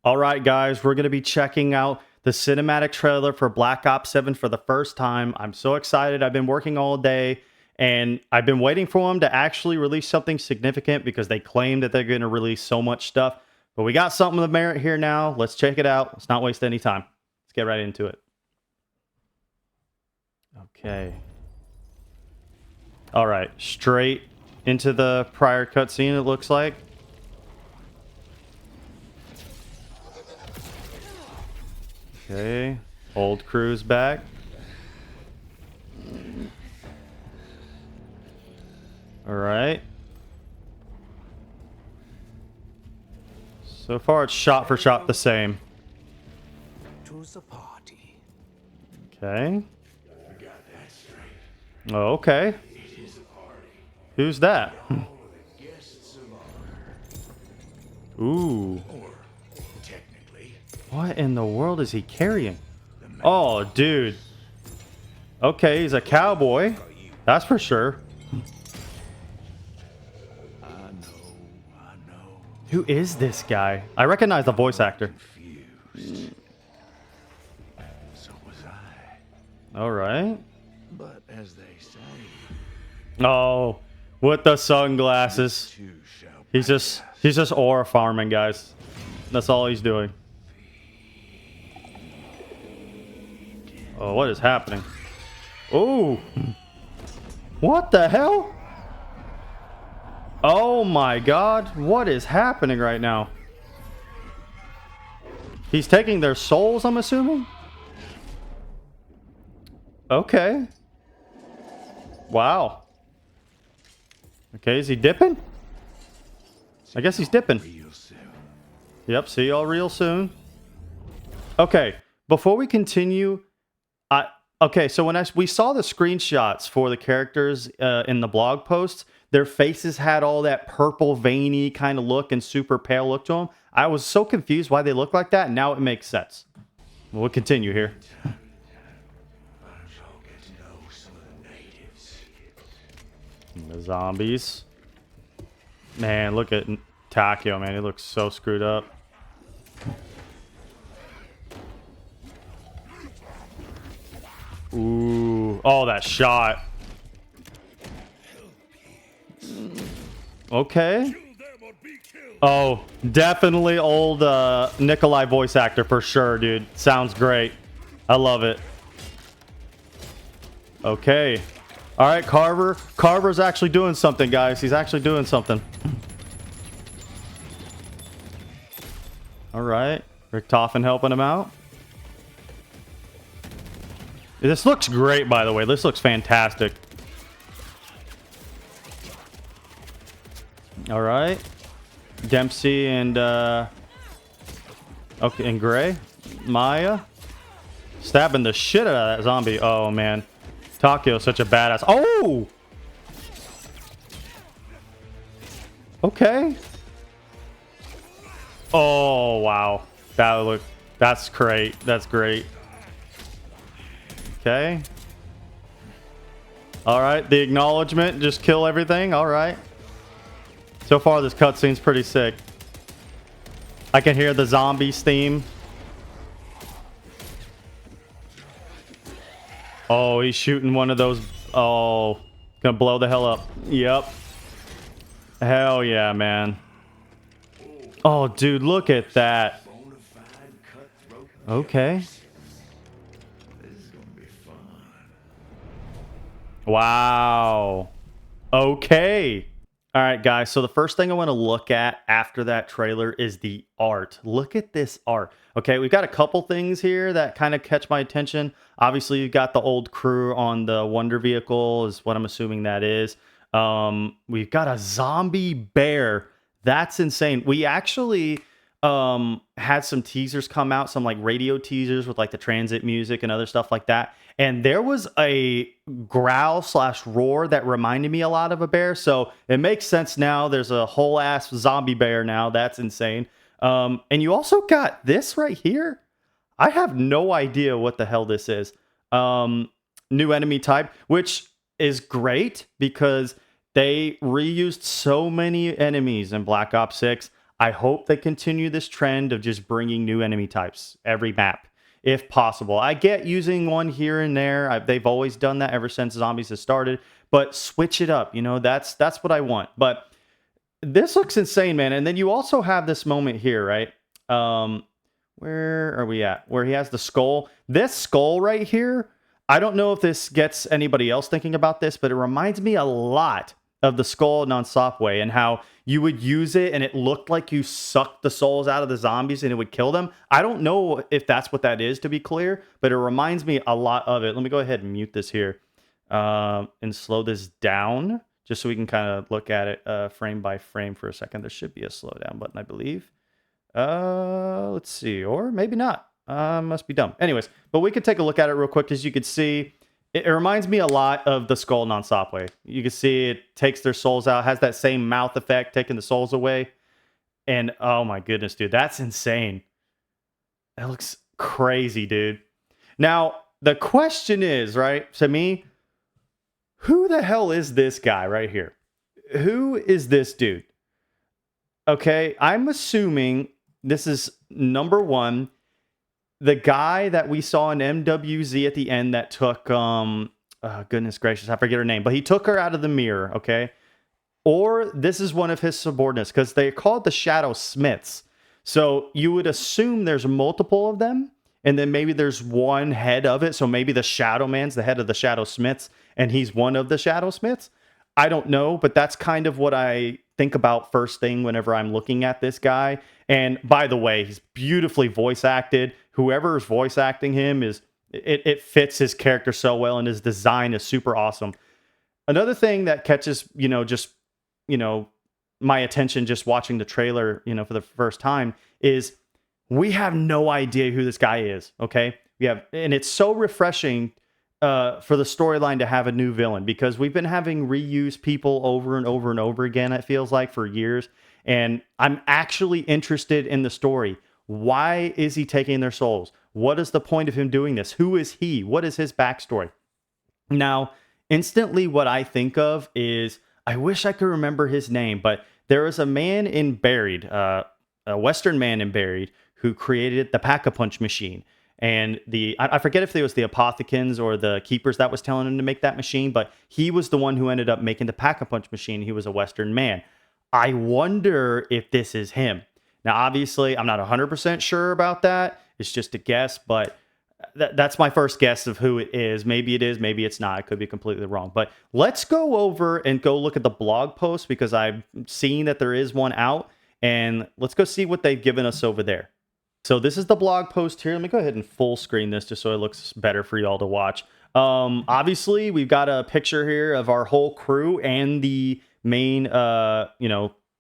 All right, guys, we're going to be checking out the cinematic trailer for Black Ops 7 for the first time. I'm so excited. I've been working all day and I've been waiting for them to actually release something significant because they claim that they're going to release so much stuff. But we got something of merit here now. Let's check it out. Let's not waste any time. Let's get right into it. Okay. All right, straight into the prior cutscene, it looks like. Okay, old crew's back. All right. So far, it's shot for shot the same. To the party. Okay. Oh, okay. Who's that? Ooh. What in the world is he carrying? Oh, dude. Okay, he's a cowboy. That's for sure. I know. Who is this guy? I recognize the voice actor. Confused. So was I. All right. But as they say, Oh, with the sunglasses. too shall He's just aura farming, guys. That's all he's doing. Oh, what is happening? Oh, what the hell? Oh my God, what is happening right now? He's taking their souls, I'm assuming? Okay. Wow. Okay, is he dipping? I guess he's dipping. real soon. Yep, see y'all real soon. Okay, before we continue, okay, so when we saw the screenshots for the characters in the blog posts, their faces had all that purple veiny kind of look and super pale look to them. I was so confused why they look like that. Now it makes sense. We'll continue here. Why don't y'all get to know some of the natives? The zombies. Man, look at Takio, man. He looks so screwed up. Ooh. Oh, that shot. Okay. Oh, definitely old Nikolai voice actor for sure, dude. Sounds great. I love it. Okay. All right, Carver. Carver's actually doing something, guys. He's actually doing something. All right. Richtofen helping him out. This looks great, by the way. This looks fantastic. All right. Dempsey and okay, and Gray, Maya, stabbing the shit out of that zombie. Oh man, Takio's such a badass. Oh, okay. Oh wow, that's great. That's great. Okay. All right, the acknowledgement, just kill everything. All right. So far, this cutscene's pretty sick. I can hear the zombies theme. Oh, he's shooting one of those. Oh, gonna blow the hell up. Yep. Hell yeah, man. Oh, dude, look at that. Okay. This is gonna be fun. Wow. Okay. All right, guys. So the first thing I want to look at after that trailer is the art. Look at this art. Okay, we've got a couple things here that kind of catch my attention. Obviously, you've got the old crew on the Wonder Vehicle is what I'm assuming that is. We've got a zombie bear. That's insane. We actually had some teasers come out, some like radio teasers with like the transit music and other stuff like that. And there was a growl / roar that reminded me a lot of a bear. So it makes sense now. There's a whole ass zombie bear now. That's insane. And you also got this right here. I have no idea what the hell this is. New enemy type, which is great because they reused so many enemies in Black Ops 6. I hope they continue this trend of just bringing new enemy types every map, if possible. I get using one here and there. They've always done that ever since Zombies has started, but switch it up. That's what I want. But this looks insane, man. And then you also have this moment here, right? Where are we at? Where he has the skull. This skull right here, I don't know if this gets anybody else thinking about this, but it reminds me a lot of the skull in Way and how you would use it and it looked like you sucked the souls out of the zombies and it would kill them. I don't know if that's what that is, to be clear, but it reminds me a lot of it. Let me go ahead and mute this here and slow this down just so we can kind of look at it frame by frame for a second. There should be a slowdown button, I believe. Let's see, or maybe not. Must be dumb. Anyways, but we could take a look at it real quick. As you can see, it reminds me a lot of the skull non-stop way. You can see it takes their souls out, has that same mouth effect, taking the souls away. And oh my goodness, dude, that's insane. That looks crazy, dude. Now, the question is, right, to me, who the hell is this guy right here? Who is this dude? Okay, I'm assuming this is number one, the guy that we saw in MWZ at the end that took goodness gracious, I forget her name, but he took her out of the mirror, okay? Or this is one of his subordinates, because they're called the Shadow Smiths. So you would assume there's multiple of them, and then maybe there's one head of it. So maybe the Shadow Man's the head of the Shadow Smiths, and he's one of the Shadow Smiths. I don't know, but that's kind of what I think about first thing whenever I'm looking at this guy. And by the way, he's beautifully voice acted. Whoever is voice acting him it fits his character so well, and his design is super awesome. Another thing that catches, my attention just watching the trailer, for the first time is we have no idea who this guy is. Okay. And it's so refreshing for the storyline to have a new villain, because we've been having reused people over and over and over again, it feels like, for years. And I'm actually interested in the story. Why is he taking their souls? What is the point of him doing this? Who is he? What is his backstory? Now, instantly what I think of is, I wish I could remember his name, but there was a man in Buried, a Western man in Buried, who created the Pack-a-Punch machine. And I forget if it was the Apothecans or the Keepers that was telling him to make that machine, but he was the one who ended up making the Pack-a-Punch machine. He was a Western man. I wonder if this is him. Now, obviously, I'm not 100% sure about that. It's just a guess, but that's my first guess of who it is. Maybe it is, maybe it's not. I could be completely wrong. But let's go over and go look at the blog post, because I've seen that there is one out. And let's go see what they've given us over there. So this is the blog post here. Let me go ahead and full screen this just so it looks better for y'all to watch. Obviously, we've got a picture here of our whole crew and the main,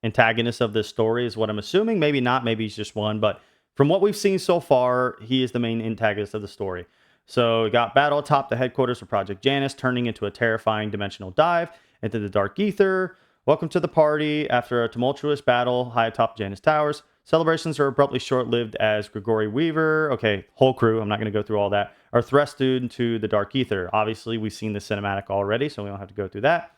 antagonist of this story is what I'm assuming. Maybe not. Maybe he's just one. But from what we've seen so far, he is the main antagonist of the story. So we got battle atop the headquarters of Project Janus, turning into a terrifying dimensional dive into the dark ether. Welcome to the party. After a tumultuous battle high atop Janus Towers, celebrations are abruptly short-lived as Gregory Weaver, whole crew, I'm not going to go through all that, are thrust into the dark ether. Obviously, we've seen the cinematic already, so we don't have to go through that.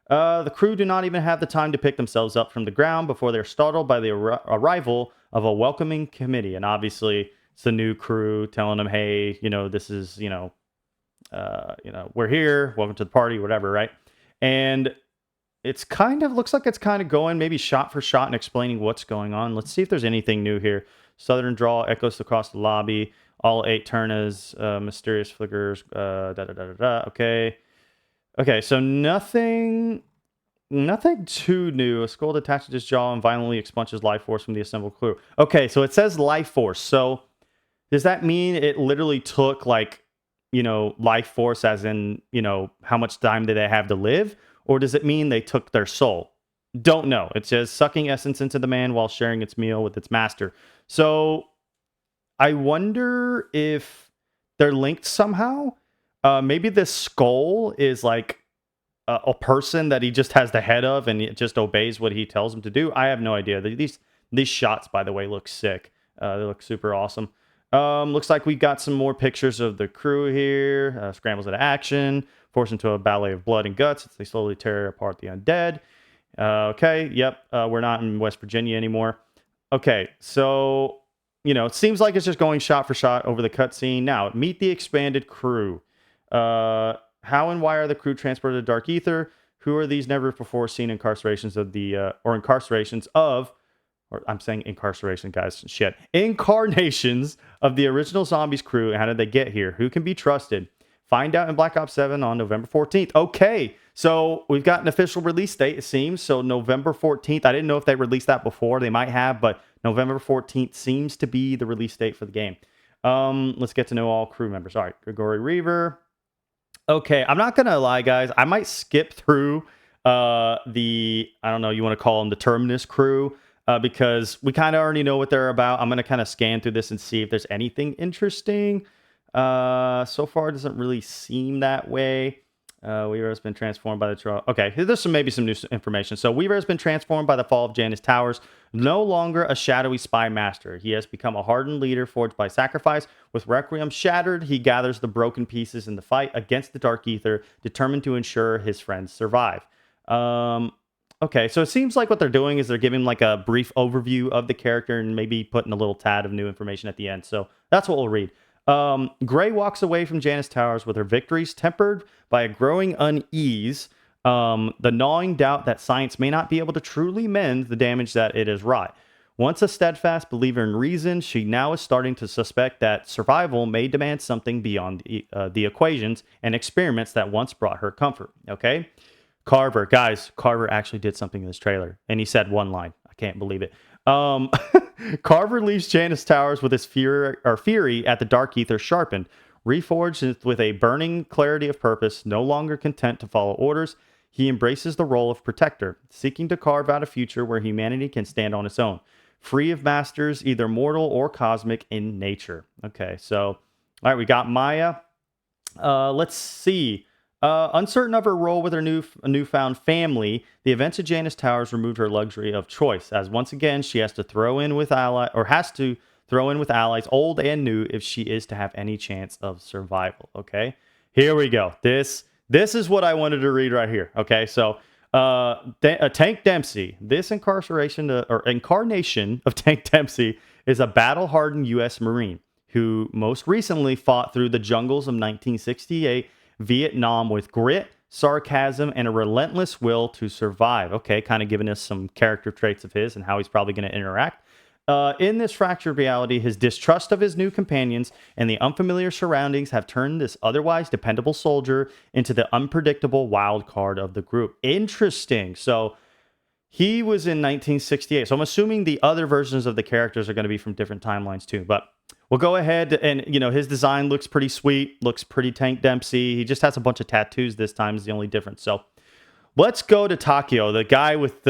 The crew do not even have the time to pick themselves up from the ground before they're startled by the arrival of a welcoming committee. And obviously, it's the new crew telling them, hey, this is, we're here, welcome to the party, whatever, right? And it's looks like it's kind of going maybe shot for shot and explaining what's going on. Let's see if there's anything new here. Southern drawl echoes across the lobby. All 8 turnas, mysterious flickers, Okay. Okay, so nothing too new. A skull detaches its jaw and violently expunges life force from the assembled crew. Okay, so it says life force. So does that mean it literally took life force as in, how much time did they have to live? Or does it mean they took their soul? Don't know. It says sucking essence into the man while sharing its meal with its master. So I wonder if they're linked somehow. Maybe this skull is like a person that he just has the head of, and it just obeys what he tells him to do. I have no idea. These shots, by the way, look sick. They look super awesome. Looks like we got some more pictures of the crew here. Scrambles into action, forced into a ballet of blood and guts as they slowly tear apart the undead. Okay, yep, we're not in West Virginia anymore. Okay, so it seems like it's just going shot for shot over the cutscene. Now, meet the expanded crew. How and why are the crew transported to Dark Ether? Who are these never before seen incarcerations of the or incarcerations of or I'm saying incarceration, guys. Shit. Incarnations of the original Zombies crew. How did they get here? Who can be trusted? Find out in Black Ops 7 on November 14th. Okay. So we've got an official release date, it seems. So November 14th. I didn't know if they released that before. They might have, but November 14th seems to be the release date for the game. Let's get to know all crew members. All right. Gregory Reaver. Okay. I'm not going to lie, guys. I might skip through I don't know, you want to call them the Terminus crew because we kind of already know what they're about. I'm going to kind of scan through this and see if there's anything interesting. So far, it doesn't really seem that way. Weaver has been transformed by the trial. Okay, there's maybe some new information. So Weaver has been transformed by the fall of Janus Towers. No longer a shadowy spy master. He has become a hardened leader forged by sacrifice. With Requiem shattered, he gathers the broken pieces in the fight against the Dark Ether, determined to ensure his friends survive. Okay, so it seems like what they're doing is they're giving like a brief overview of the character and maybe putting a little tad of new information at the end. So that's what we'll read. Gray walks away from Janus Towers with her victories tempered by a growing unease, the gnawing doubt that science may not be able to truly mend the damage that it has wrought. Once a steadfast believer in reason, she now is starting to suspect that survival may demand something beyond the equations and experiments that once brought her comfort. Okay? Carver, guys, Carver actually did something in this trailer, and he said one line. I can't believe it. Carver leaves Janus Towers with his fury at the Dark Ether sharpened, reforged with a burning clarity of purpose, no longer content to follow orders. He embraces the role of protector, seeking to carve out a future where humanity can stand on its own, free of masters, either mortal or cosmic in nature. Okay, so, all right, we got Maya. Let's see. Uncertain of her role with her newfound family, the events of Janus Towers removed her luxury of choice, as once again she has to throw in with allies old and new if she is to have any chance of survival. Okay, here we go. This is what I wanted to read right here. Okay, so Tank Dempsey. This incarnation of Tank Dempsey is a battle-hardened U.S. Marine who most recently fought through the jungles of 1968. Vietnam with grit, sarcasm, and a relentless will to survive. Okay, kind of giving us some character traits of his and how he's probably going to interact. In this fractured reality, his distrust of his new companions and the unfamiliar surroundings have turned this otherwise dependable soldier into the unpredictable wild card of the group. Interesting. So he was in 1968. So I'm assuming the other versions of the characters are going to be from different timelines too. But we'll go ahead and, his design looks pretty sweet, looks pretty Tank Dempsey. He just has a bunch of tattoos this time is the only difference. So let's go to Takeo, the guy with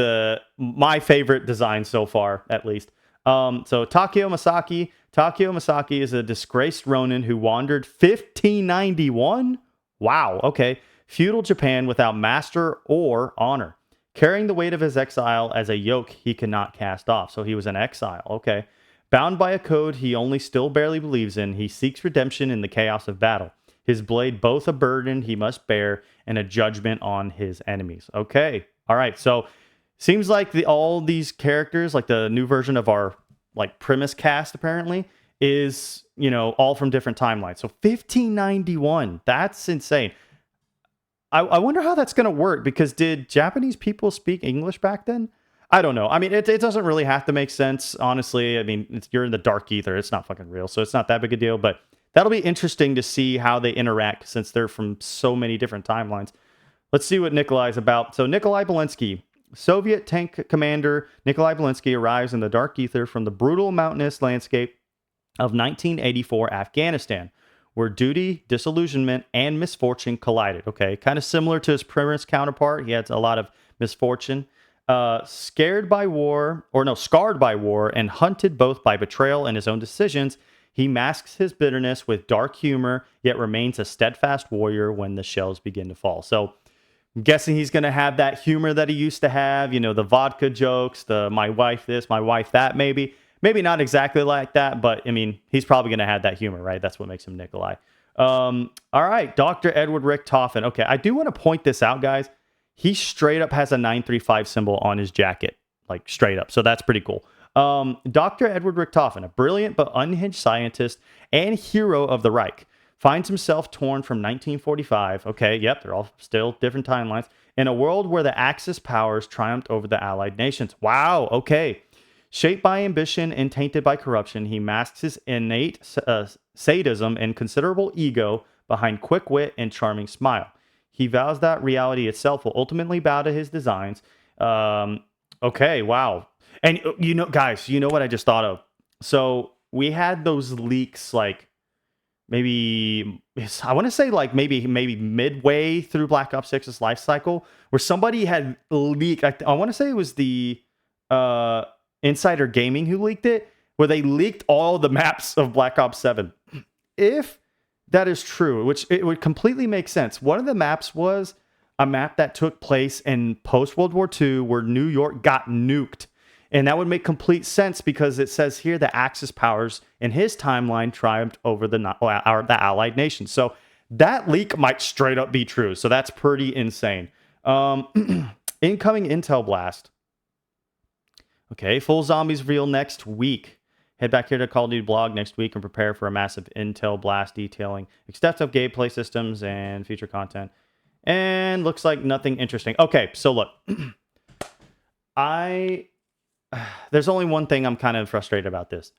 my favorite design so far, at least. So Takeo Masaki. Takeo Masaki is a disgraced Ronin who wandered 1591. Wow, okay. Feudal Japan without master or honor, carrying the weight of his exile as a yoke he cannot cast off. So he was an exile, okay. Bound by a code he only still barely believes in, he seeks redemption in the chaos of battle. His blade both a burden he must bear and a judgment on his enemies. Okay, all right. So seems like all these characters, like the new version of our premise cast, apparently is all from different timelines. So 1591, that's insane. I wonder how that's going to work because did Japanese people speak English back then? I don't know. I mean, it doesn't really have to make sense, honestly. I mean, you're in the Dark Ether. It's not fucking real, so it's not that big a deal. But that'll be interesting to see how they interact since they're from so many different timelines. Let's see what Nikolai's about. So Nikolai Belensky, Soviet tank commander Nikolai Belensky arrives in the Dark Ether from the brutal mountainous landscape of 1984 Afghanistan, where duty, disillusionment, and misfortune collided. Okay, kind of similar to his previous counterpart. He had a lot of misfortune. Scarred by war and hunted both by betrayal and his own decisions, he masks his bitterness with dark humor, yet remains a steadfast warrior when the shells begin to fall. So I'm guessing he's going to have that humor that he used to have, the vodka jokes, the my wife this, my wife that, maybe not exactly like that, but I mean, he's probably going to have that humor, right? That's what makes him Nikolai. All right, Dr. Edward Richtofen. Okay, I do want to point this out, guys. He straight up has a 935 symbol on his jacket, like straight up. So that's pretty cool. Dr. Edward Richtofen, a brilliant but unhinged scientist and hero of the Reich, finds himself torn from 1945. Okay, yep, they're all still different timelines. In a world where the Axis powers triumphed over the Allied nations. Wow, okay. Shaped by ambition and tainted by corruption, he masks his innate sadism and considerable ego behind quick wit and charming smile. He vows that reality itself will ultimately bow to his designs. Okay, wow. And guys, you know what I just thought of? So we had those leaks like maybe I want to say like maybe midway through Black Ops 6's life cycle where somebody had leaked. I want to say it was the Insider Gaming who leaked it, where they leaked all the maps of Black Ops 7. If that is true, which it would completely make sense. One of the maps was a map that took place in post World War II where New York got nuked. And that would make complete sense because it says here the Axis powers in his timeline triumphed over the Allied nations. So that leak might straight up be true. So that's pretty insane. Incoming intel blast. Okay, full zombies reveal next week. Head back here to Call of Duty blog next week and prepare for a massive intel blast detailing extensive gameplay systems and future content. And looks like nothing interesting. Okay, so look. There's only one thing I'm kind of frustrated about this.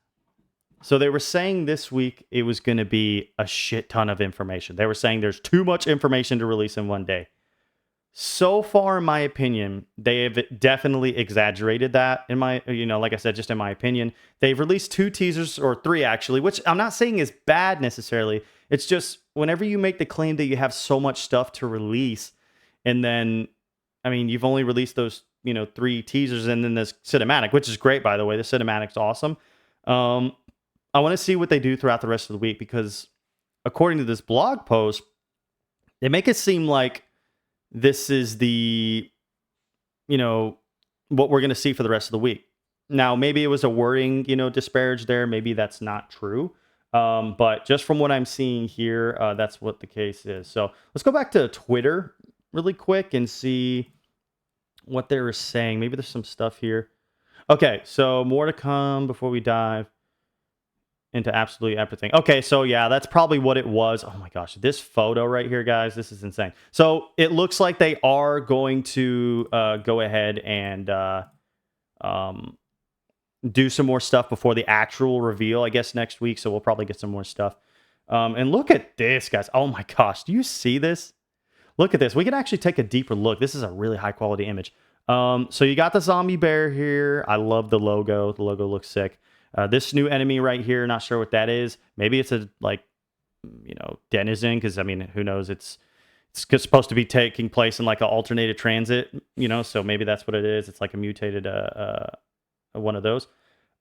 So they were saying this week it was going to be a shit ton of information. They were saying there's too much information to release in one day. So far, in my opinion, they have definitely exaggerated that. Like I said, just in my opinion, they've released 2 teasers or 3 actually, which I'm not saying is bad necessarily. It's just whenever you make the claim that you have so much stuff to release, and then, I mean, you've only released those 3 teasers and then this cinematic, which is great, by the way. The cinematic's awesome. I want to see what they do throughout the rest of the week because according to this blog post, they make it seem like this is the, what we're going to see for the rest of the week. Now, maybe it was a wording, disparage there. Maybe that's not true. But just from what I'm seeing here, that's what the case is. So let's go back to Twitter really quick and see what they were saying. Maybe there's some stuff here. Okay, so more to come before we dive into absolutely everything. Okay, so yeah, that's probably what it was. Oh my gosh, this photo right here, guys, this is insane. So it looks like they are going to go ahead and do some more stuff before the actual reveal, I guess, next week. So we'll probably get some more stuff. And look at this, guys. Oh my gosh, do you see this? Look at this. We can actually take a deeper look. This is a really high quality image. So you got the zombie bear here. I love the logo. The logo looks sick. This new enemy right here, not sure what that is. Maybe it's a, denizen, because, I mean, who knows? It's supposed to be taking place in, like, an alternated transit, so maybe that's what it is. It's like a mutated one of those.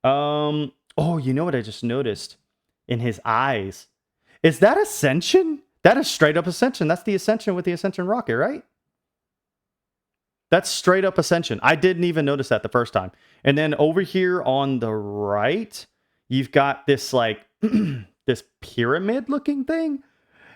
Oh, you know what I just noticed? In his eyes. Is that Ascension? That is straight up Ascension. That's the Ascension with the Ascension rocket, right? That's straight up Ascension. I didn't even notice that the first time. And then over here on the right, you've got this like this pyramid looking thing.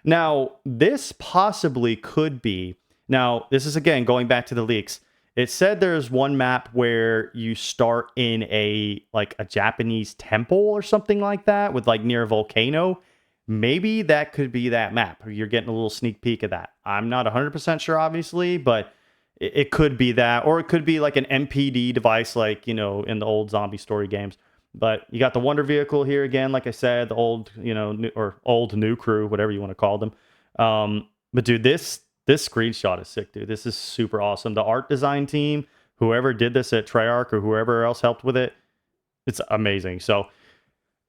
Now, this possibly could be. Now, this is again going back to the leaks. It said there's one map where you start in a Japanese temple or something like that with like near a volcano. Maybe that could be that map. You're getting a little sneak peek of that. I'm not 100% sure, obviously, but it could be that, or it could be like an MPD device, like, in the old zombie story games. But you got the Wonder Vehicle here again, like I said, the old, old new crew, whatever you want to call them. But dude, this screenshot is sick, dude. This is super awesome. The art design team, whoever did this at Treyarch or whoever else helped with it, it's amazing. So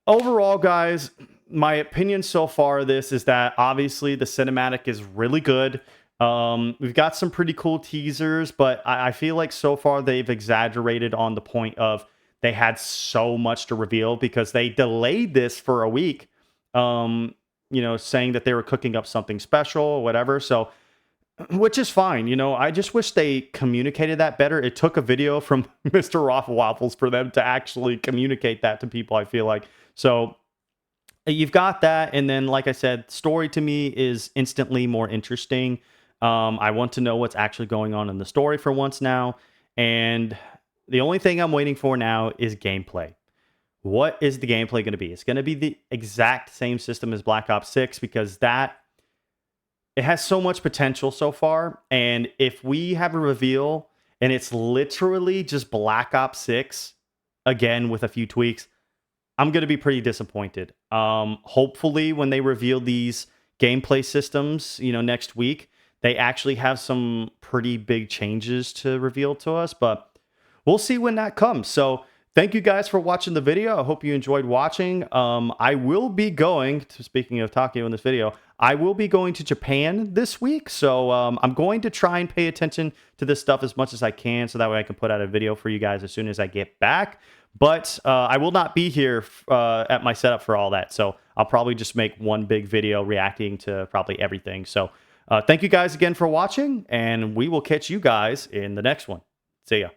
overall, guys, my opinion so far of this is that obviously the cinematic is really good. We've got some pretty cool teasers, but I feel like so far they've exaggerated on the point of they had so much to reveal because they delayed this for a week, saying that they were cooking up something special or whatever. So, which is fine. I just wish they communicated that better. It took a video from Mr. Raffle Waffles for them to actually communicate that to people, I feel like. So you've got that. And then, like I said, story to me is instantly more interesting. I want to know what's actually going on in the story for once now. And the only thing I'm waiting for now is gameplay. What is the gameplay going to be? It's going to be the exact same system as Black Ops 6 because it has so much potential so far. And if we have a reveal and it's literally just Black Ops 6 again with a few tweaks, I'm going to be pretty disappointed. Hopefully, when they reveal these gameplay systems, next week, they actually have some pretty big changes to reveal to us. But we'll see when that comes. So thank you guys for watching the video. I hope you enjoyed watching. I will be going to, speaking of Takeo in this video, I will be going to Japan this week. So I'm going to try and pay attention to this stuff as much as I can so that way I can put out a video for you guys as soon as I get back. But I will not be here at my setup for all that. So I'll probably just make one big video reacting to probably everything. So thank you guys again for watching, and we will catch you guys in the next one. See ya.